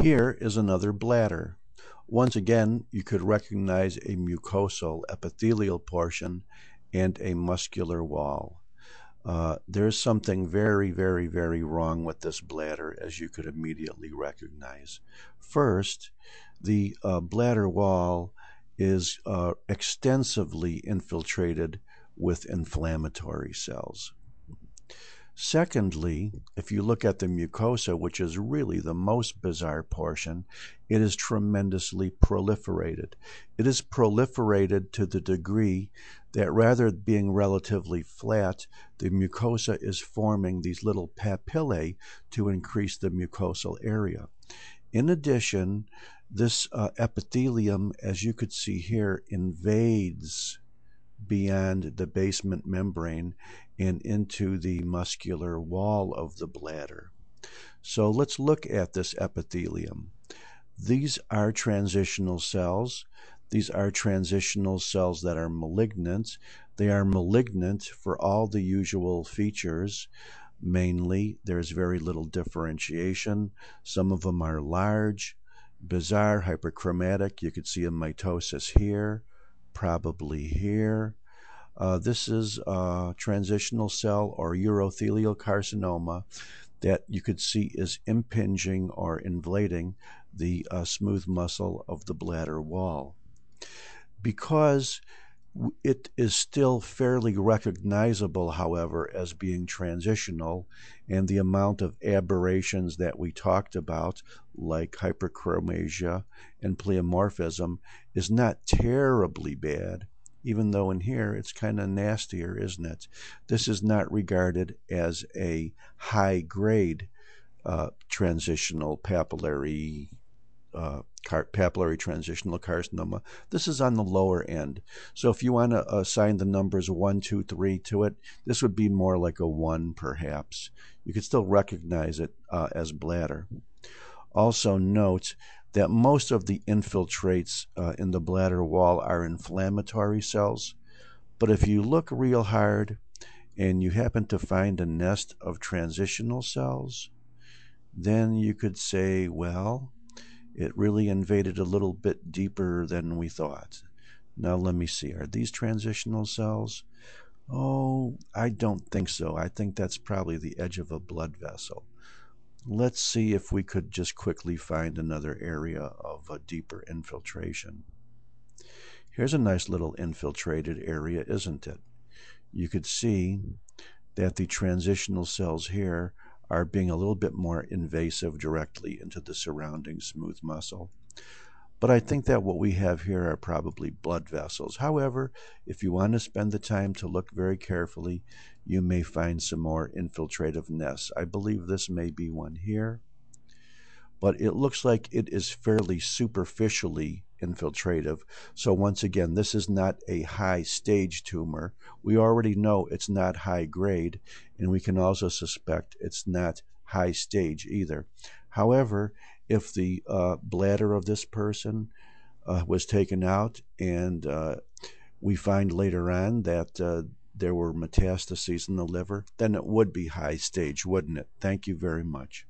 Here is another bladder. Once again, you could recognize a mucosal epithelial portion and a muscular wall. There's something very, very, very wrong with this bladder, as you could immediately recognize. First, the bladder wall is extensively infiltrated with inflammatory cells. Secondly, if you look at the mucosa, which is really the most bizarre portion, it is tremendously proliferated. It is proliferated to the degree that rather than being relatively flat, the mucosa is forming these little papillae to increase the mucosal area. In addition, this epithelium, as you could see here, invades beyond the basement membrane and into the muscular wall of the bladder. So let's look at this epithelium. These are transitional cells. These are transitional cells that are malignant. They are malignant for all the usual features. Mainly, there's very little differentiation. Some of them are large, bizarre, hyperchromatic. You could see a mitosis here, probably here. This is a transitional cell or urothelial carcinoma that you could see is impinging or invading the smooth muscle of the bladder wall. Because it is still fairly recognizable, however, as being transitional, and the amount of aberrations that we talked about, like hyperchromasia and pleomorphism, is not terribly bad, even though in here it's kind of nastier, isn't it? This is not regarded as a high-grade transitional papillary transitional carcinoma. This is on the lower end. So if you want to assign the numbers 1, 2, 3 to it, this would be more like a 1 perhaps. You could still recognize it as bladder. Also note that most of the infiltrates in the bladder wall are inflammatory cells. But if you look real hard and you happen to find a nest of transitional cells, then you could say, well, it really invaded a little bit deeper than we thought. Now let me see. Are these transitional cells? Oh, I don't think so. I think that's probably the edge of a blood vessel. Let's see if we could just quickly find another area of a deeper infiltration. Here's a nice little infiltrated area, isn't it? You could see that the transitional cells here are being a little bit more invasive directly into the surrounding smooth muscle. But I think that what we have here are probably blood vessels. However, if you want to spend the time to look very carefully, you may find some more infiltrative nests. I believe this may be one here, but it looks like it is fairly superficially infiltrative. So once again, this is not a high stage tumor. We already know it's not high grade, and we can also suspect it's not high stage either. However, if the bladder of this person was taken out and we find later on that there were metastases in the liver, then it would be high stage, wouldn't it? Thank you very much.